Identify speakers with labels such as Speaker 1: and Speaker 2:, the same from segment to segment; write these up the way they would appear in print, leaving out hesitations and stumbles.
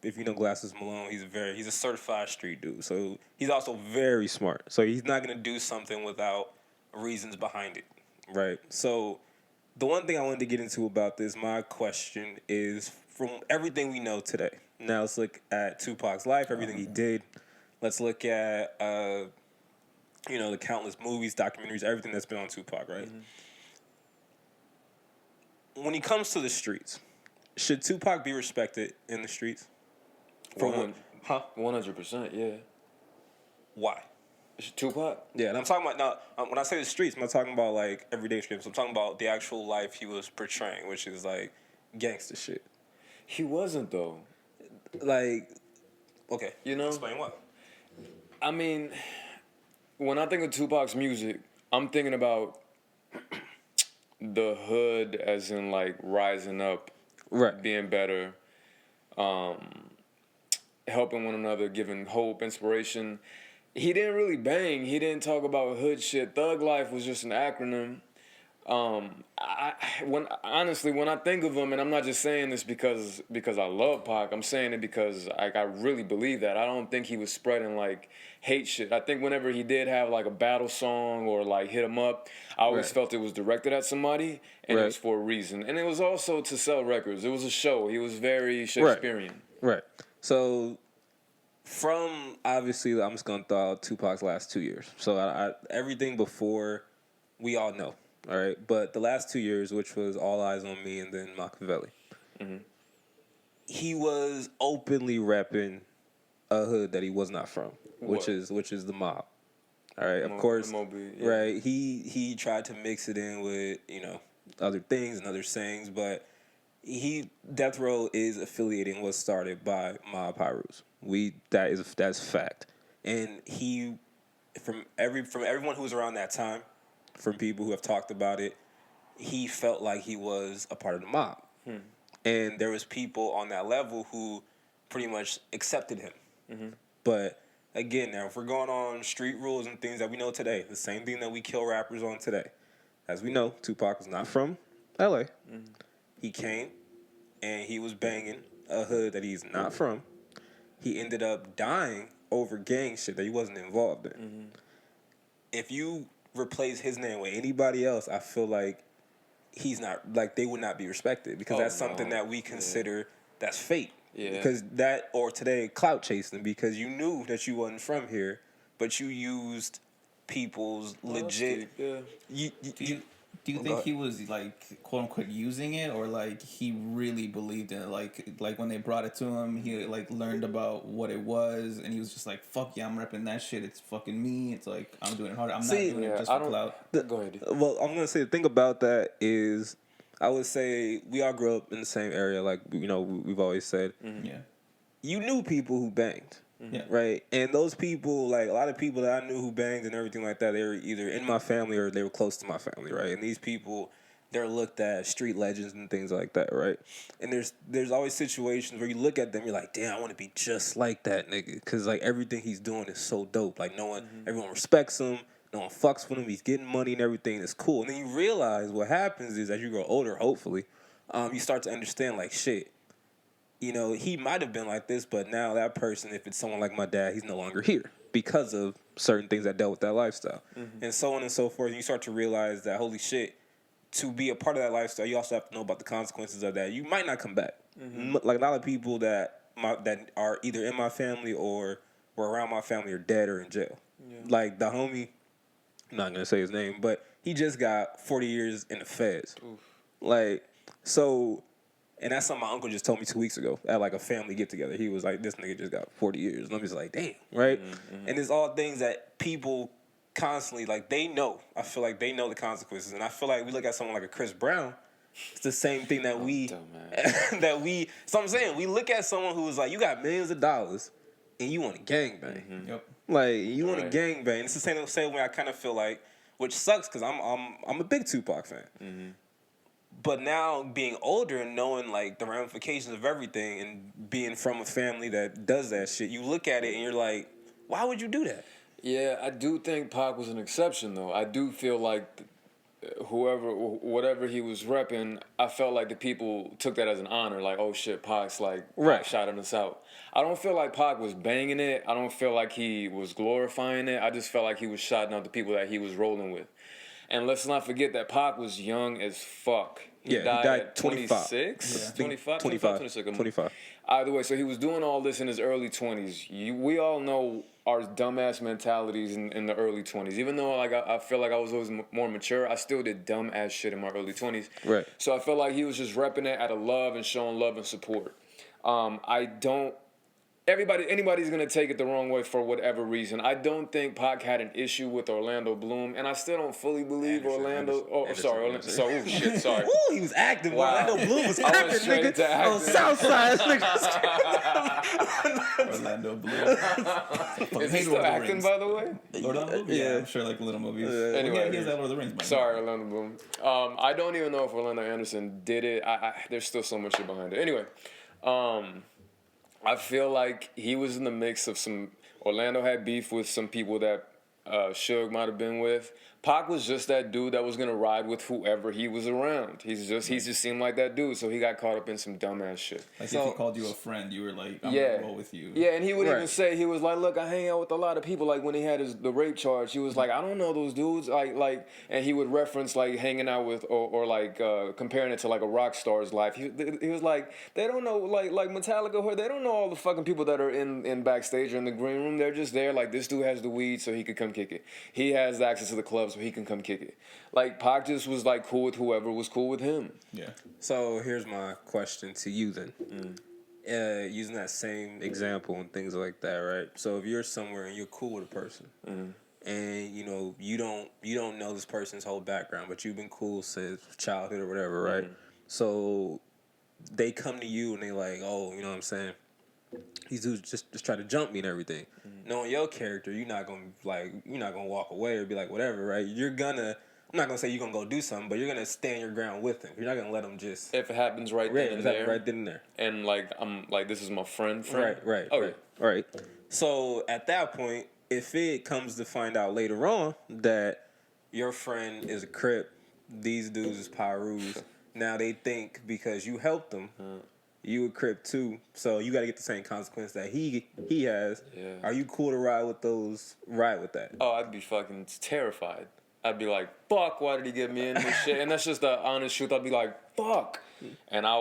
Speaker 1: if you know Glasses Malone, he's a certified street dude. So he's also very smart. So he's not gonna do something without reasons behind it, right? So the one thing I wanted to get into about this, my question is from everything we know today. Now let's look at Tupac's life, everything he did. Let's look at the countless movies, documentaries, everything that's been on Tupac, right? When he comes to the streets, should Tupac be respected in the streets?
Speaker 2: 100%, yeah.
Speaker 1: Why?
Speaker 2: Tupac?
Speaker 1: Yeah, and I'm talking about now. When I say the streets, I'm not talking about like everyday streets. I'm talking about the actual life he was portraying, which is like gangster shit.
Speaker 2: He wasn't though.
Speaker 1: Like, okay,
Speaker 2: explain
Speaker 1: what.
Speaker 2: I mean, when I think of Tupac's music, I'm thinking about the hood, as in like rising up,
Speaker 1: right,
Speaker 2: being better, helping one another, giving hope, inspiration. He didn't really bang. He didn't talk about hood shit. Thug life was just an acronym. When I think of him, and I'm not just saying this because I love Pac, I'm saying it because I really believe that. I don't think he was spreading like hate shit. I think whenever he did have like a battle song or like hit him up, I always felt it was directed at somebody and it was for a reason. And it was also to sell records. It was a show. He was very Shakespearean.
Speaker 1: Right. So from obviously, I'm just gonna throw out Tupac's last 2 years. So I everything before we all know. All right, but the last 2 years, which was All Eyes on Me and then Machiavelli, he was openly repping a hood that he was not from, which is the mob. All right, of course, right. He tried to mix it in with other things and other sayings, but Death Row is affiliating was started by Mob Pirus. That's fact, and from everyone who was around that time. From people who have talked about it, he felt like he was a part of the mob. And there was people on that level who pretty much accepted him. But again, now if we're going on street rules and things that we know today, the same thing that we kill rappers on today. As we know, Tupac was not from LA. He came and he was banging a hood that he's not from. He ended up dying over gang shit that he wasn't involved in. If you replace his name with anybody else, I feel like he's not, like, they would not be respected because that's something that we consider that's fate. Because that, or today, clout chasing, because you knew that you wasn't from here, but you used people's legit.
Speaker 3: Do you think he was like quote unquote using it, or like he really believed in it? Like when they brought it to him, he like learned about what it was, and he was just like, "Fuck yeah, I'm repping that shit. It's fucking me. It's like I'm doing it hard. I'm not doing it just for clout."
Speaker 2: Go ahead.
Speaker 1: Well, I'm gonna say the thing about that is, I would say we all grew up in the same area, like we've always said.
Speaker 3: Yeah.
Speaker 1: You knew people who banged. Right, and those people, like a lot of people that I knew who banged and everything like that, they were either in my family or they were close to my family, right? And these people, they're looked at as street legends and things like that, right? And there's always situations where you look at them, you're like, damn, I want to be just like that nigga, because like everything he's doing is so dope. Like everyone respects him, no one fucks with him, he's getting money and everything is cool. And then you realize what happens is as you grow older, hopefully, you start to understand like shit. He might have been like this, but now that person, if it's someone like my dad, he's no longer here because of certain things that dealt with that lifestyle. And so on and so forth. And you start to realize that, holy shit, to be a part of that lifestyle, you also have to know about the consequences of that. You might not come back. Like a lot of people that are either in my family or were around my family are dead or in jail. Like the homie, I'm not going to say his name, but he just got 40 years in the feds. Like, so... And that's something my uncle just told me 2 weeks ago at like a family get together. He was like, "This nigga just got 40 years." And I'm just like, "Damn," right? And it's all things that people constantly like. They know. I feel like they know the consequences, and I feel like we look at someone like a Chris Brown. It's the same thing that So I'm saying we look at someone who is like, you got millions of dollars, and you want to gangbang.
Speaker 3: Yep.
Speaker 1: Like you want to gangbang. It's the same way I kind of feel like, which sucks because I'm a big Tupac fan. But now being older and knowing like the ramifications of everything and being from a family that does that shit, you look at it and you're like, why would you do that?
Speaker 2: Yeah, I do think Pac was an exception though. I do feel like whatever he was repping, I felt like the people took that as an honor. Like, oh shit, Pac's like
Speaker 1: Right.
Speaker 2: Pac shouting us out. I don't feel like Pac was banging it. I don't feel like he was glorifying it. I just felt like he was shouting out the people that he was rolling with. And let's not forget that Pac was young as fuck. He died at 26? 25?
Speaker 1: 25.
Speaker 2: Either way, so he was doing all this in his early 20s. We all know our dumbass mentalities in the early 20s. Even though like I feel like I was always more mature, I still did dumbass shit in my early 20s.
Speaker 1: Right.
Speaker 2: So I felt like he was just repping it out of love and showing love and support. Anybody's gonna take it the wrong way for whatever reason. I don't think Pac had an issue with Orlando Bloom, and I still don't fully believe Orlando. Sorry.
Speaker 1: Ooh, he was active.
Speaker 2: Wow.
Speaker 1: Orlando Bloom was
Speaker 2: I went
Speaker 1: active,
Speaker 2: straight
Speaker 1: nigga.
Speaker 2: into
Speaker 1: On
Speaker 2: acting.
Speaker 1: Southside, nigga.
Speaker 3: Orlando Bloom.
Speaker 2: Is he still acting, by the way?
Speaker 3: Orlando Bloom? Yeah, I'm sure like little movies.
Speaker 2: Anyway,
Speaker 3: he has that Lord of the Rings. By
Speaker 2: Sorry, Orlando Bloom. I don't even know if Orlando Anderson did it. There's still so much shit behind it. Anyway, I feel like he was in the mix of some. Orlando had beef with some people that Suge might have been with. Pac was just that dude that was gonna ride with whoever he was around. He just seemed like that dude, so he got caught up in some dumbass shit.
Speaker 3: Like if he called you a friend, you were like, I'm
Speaker 2: Yeah.
Speaker 3: gonna roll with you.
Speaker 2: Yeah, and he would
Speaker 1: Right.
Speaker 2: even say, he was like, look, I hang out with a lot of people. Like when he had the rape charge, he was like, I don't know those dudes. Like, and he would reference like hanging out with or like comparing it to like a rock star's life. He was like, they don't know like Metallica, or they don't know all the fucking people that are in backstage or in the green room. They're just there. Like this dude has the weed, so he could come kick it. He has the access to the club, so he can come kick it. Like Pac just was like cool with whoever was cool with him.
Speaker 3: Yeah.
Speaker 1: So here's my question to you then. Using that same example and things like that, right? So if you're somewhere and you're cool with a person, and you know you don't know this person's whole background, but you've been cool since childhood or whatever, right? So they come to you and they like, oh, you know what I'm saying? These dudes just try to jump me and everything. Knowing your character, you're not gonna walk away or be like whatever, right? I'm not gonna say you're gonna go do something, but you're gonna stand your ground with them. You're not gonna let them just.
Speaker 2: If it happens right then and there.
Speaker 1: Right then and there.
Speaker 2: And like I'm like, this is my friend.
Speaker 1: Right. So at that point, if it comes to find out later on that your friend is a Crip, these dudes is Pyrus, now they think because you helped them, you a Crip too, so you got to get the same consequence that he has.
Speaker 2: Yeah.
Speaker 1: Are you cool to ride with that?
Speaker 2: Oh, I'd be fucking terrified. I'd be like, fuck, why did he get me in this shit? And that's just the honest truth. I'd be like, fuck. And I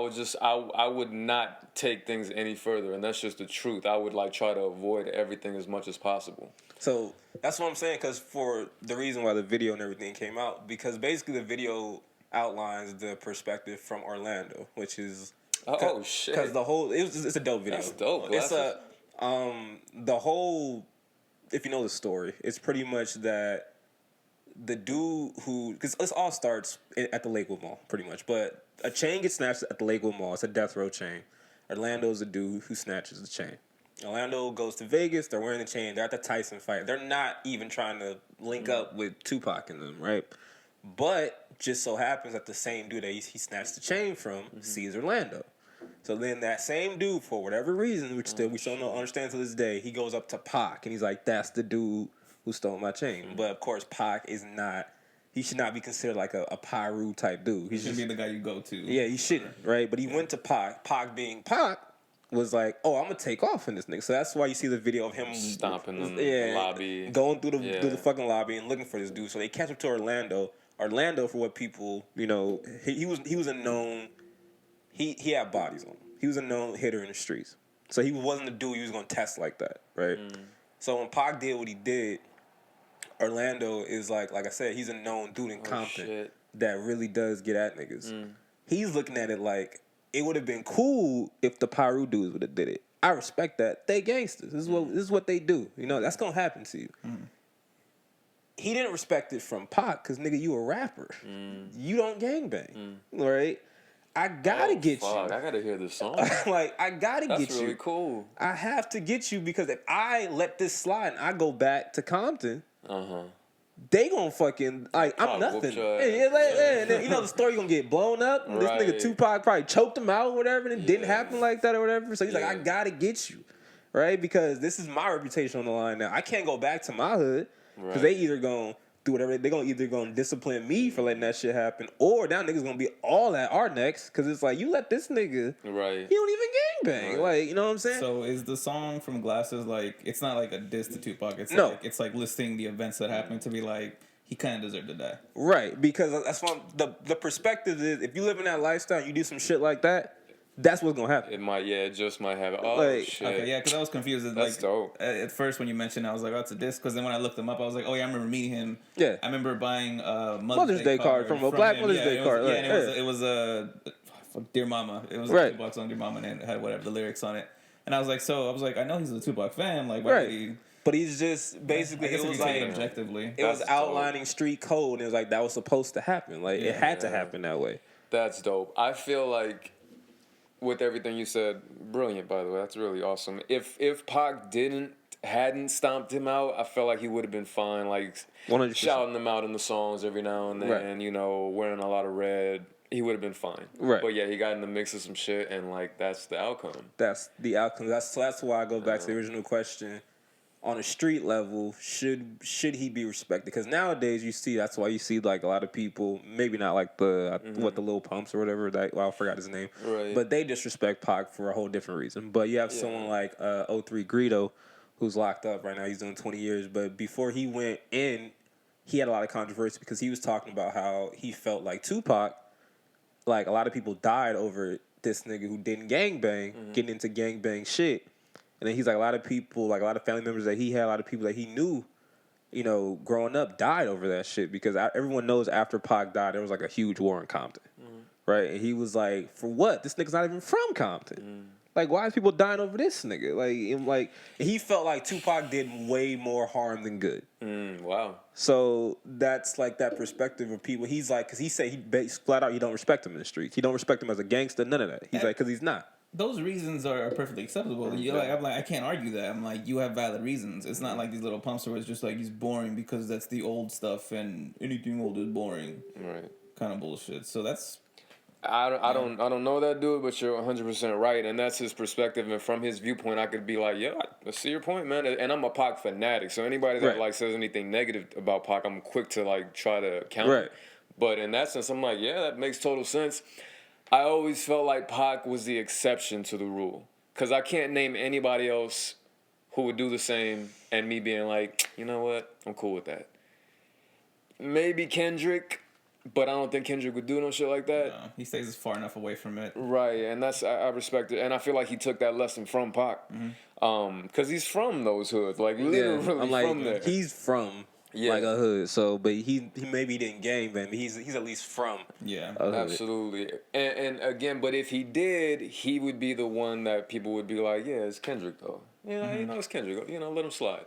Speaker 2: would not take things any further. And that's just the truth. I would like try to avoid everything as much as possible.
Speaker 1: So that's what I'm saying, because for the reason why the video and everything came out, because basically the video outlines the perspective from Orlando, which is...
Speaker 2: Oh, shit.
Speaker 1: Because it's a dope video.
Speaker 2: That's dope.
Speaker 1: It's the whole, if you know the story, it's pretty much that the dude because this all starts at the Lakewood Mall, pretty much. But a chain gets snatched at the Lakewood Mall. It's a death row chain. Orlando's a dude who snatches the chain. Orlando goes to Vegas. They're wearing the chain. They're at the Tyson fight. They're not even trying to link up with Tupac and them, right? But just so happens that the same dude that he snatched the chain from sees Orlando. So then that same dude, for whatever reason, which we still don't understand to this day, he goes up to Pac and he's like, that's the dude who stole my chain. But of course, Pac is not, he should not be considered like a Pyru type dude.
Speaker 3: He should be the guy you go to.
Speaker 1: Yeah, he shouldn't, right? But he went to Pac. Pac being Pac was like, oh, I'm going to take off in this nigga. So that's why you see the video of him
Speaker 2: stomping in the lobby.
Speaker 1: Going through the fucking lobby and looking for this dude. So they catch up to Orlando. Orlando, for what people, you know, he was a known, he had bodies on him. He was a known hitter in the streets. So he wasn't a dude you was going to test like that, right? So when Pac did what he did, Orlando is like I said, he's a known dude in Compton that really does get at niggas. He's looking at it like, it would have been cool if the Pyru dudes would have did it. I respect that. They gangsters. This is what they do. You know, that's going to happen to you. He didn't respect it from Pac because, nigga, you a rapper. You don't gangbang. Right? I gotta get you.
Speaker 2: I gotta hear this song.
Speaker 1: Like, I gotta get you.
Speaker 2: That's really cool.
Speaker 1: I have to get you because if I let this slide and I go back to Compton, they gonna fucking, like, I'm nothing. And then, you know, the story gonna get blown up. This nigga Tupac probably choked him out or whatever, and it didn't happen like that or whatever. So he's like, I gotta get you. Right? Because this is my reputation on the line now. I can't go back to my hood because they either gonna do whatever. They're gonna either gonna discipline me for letting that shit happen, or now niggas gonna be all at our necks because it's like you let this nigga,
Speaker 2: Right.
Speaker 1: he don't even gangbang,
Speaker 2: Right.
Speaker 1: like, you know what I'm saying?
Speaker 3: So is the song from Glasses like it's not like a diss to Tupac? It's
Speaker 1: No.
Speaker 3: like it's like listing the events that happened to be like he kind of deserved to die.
Speaker 1: Right, because that's what the perspective is. If you live in that lifestyle, and you do some shit like that, that's what's gonna happen.
Speaker 2: It might, yeah, it just might have. Oh
Speaker 1: Like,
Speaker 2: shit.
Speaker 3: Okay, yeah, because I was confused.
Speaker 2: That's
Speaker 3: Like
Speaker 2: dope.
Speaker 3: at first when you mentioned, it, I was like, "Oh, it's a disc." Because then when I looked him up, I was like, "Oh yeah, I remember meeting him."
Speaker 1: Yeah.
Speaker 3: I remember buying a
Speaker 1: Mother's Day card from a Black
Speaker 3: him.
Speaker 1: Mother's Day card,
Speaker 3: Yeah,
Speaker 1: like,
Speaker 3: and
Speaker 1: yeah.
Speaker 3: it was a Dear Mama. It was
Speaker 1: Right.
Speaker 3: Tupac song, Dear Mama, and it had whatever the lyrics on it. And I was like, I know he's a Tupac fan. Like, why
Speaker 1: Right.
Speaker 3: did he?
Speaker 1: But he's just basically,
Speaker 3: I guess
Speaker 1: it
Speaker 3: if
Speaker 1: was
Speaker 3: you take
Speaker 1: like,
Speaker 3: it objectively.
Speaker 1: it was
Speaker 2: That's
Speaker 1: outlining street code, and it was like that was supposed to happen. Like it had to happen that way.
Speaker 2: That's dope. I feel like with everything you said, brilliant. By the way, that's really awesome. If Pac hadn't stomped him out, I felt like he would have been fine. Like
Speaker 1: 100%.
Speaker 2: shouting him out in the songs every now and then,
Speaker 1: Right.
Speaker 2: you know, wearing a lot of red. He would have been fine.
Speaker 1: Right.
Speaker 2: But yeah, he got in the mix of some shit, and like that's the outcome.
Speaker 1: That's the outcome. That's why I go back to the original question. On a street level, should he be respected? Because nowadays you see, that's why you see like a lot of people, maybe not like the what the Lil Pumps or whatever. I forgot his name,
Speaker 2: Right.
Speaker 1: but they disrespect Pac for a whole different reason. But you have someone like O3 Greedo, who's locked up right now. He's doing 20 years. But before he went in, he had a lot of controversy because he was talking about how he felt like Tupac, like a lot of people died over this nigga who didn't gangbang, getting into gangbang shit. And then he's like, a lot of people, like a lot of family members that he had, a lot of people that he knew, you know, growing up died over that shit because everyone knows after Pac died, there was like a huge war in Compton, right? And he was like, for what? This nigga's not even from Compton. Like, why is people dying over this nigga? Like he felt like Tupac did way more harm than good.
Speaker 2: Wow.
Speaker 1: So that's like that perspective of people. He's like, because he said flat out, he don't respect him in the streets. He don't respect him as a gangster, none of that. He's like, because he's not.
Speaker 3: Those reasons are perfectly acceptable. I'm like, I can't argue that. I'm like, you have valid reasons. It's not like these little pumps where it's just like he's boring because that's the old stuff and anything old is boring.
Speaker 2: Right.
Speaker 3: Kind of bullshit. So that's.
Speaker 2: I don't know that dude, but you're 100% right, and that's his perspective. And from his viewpoint, I could be like, yeah, I see your point, man. And I'm a Pac fanatic, so anybody that like says anything negative about Pac, I'm quick to like try to counter.
Speaker 1: Right.
Speaker 2: But in that sense, I'm like, yeah, that makes total sense. I always felt like Pac was the exception to the rule, because I can't name anybody else who would do the same, and me being like, you know what, I'm cool with that. Maybe Kendrick. But I don't think Kendrick would do no shit like that.
Speaker 3: No, he stays far enough away from it.
Speaker 2: Right, and that's I respect it, and I feel like he took that lesson from Pac, because he's from those hoods, like literally
Speaker 1: I'm like,
Speaker 2: from there.
Speaker 1: he's from like a hood. So, but he maybe didn't gangbang, but he's at least from
Speaker 3: Yeah,
Speaker 1: a hood.
Speaker 2: Absolutely, and again, but if he did, he would be the one that people would be like, yeah, it's Kendrick though. You know, it's Kendrick. You know, let him slide.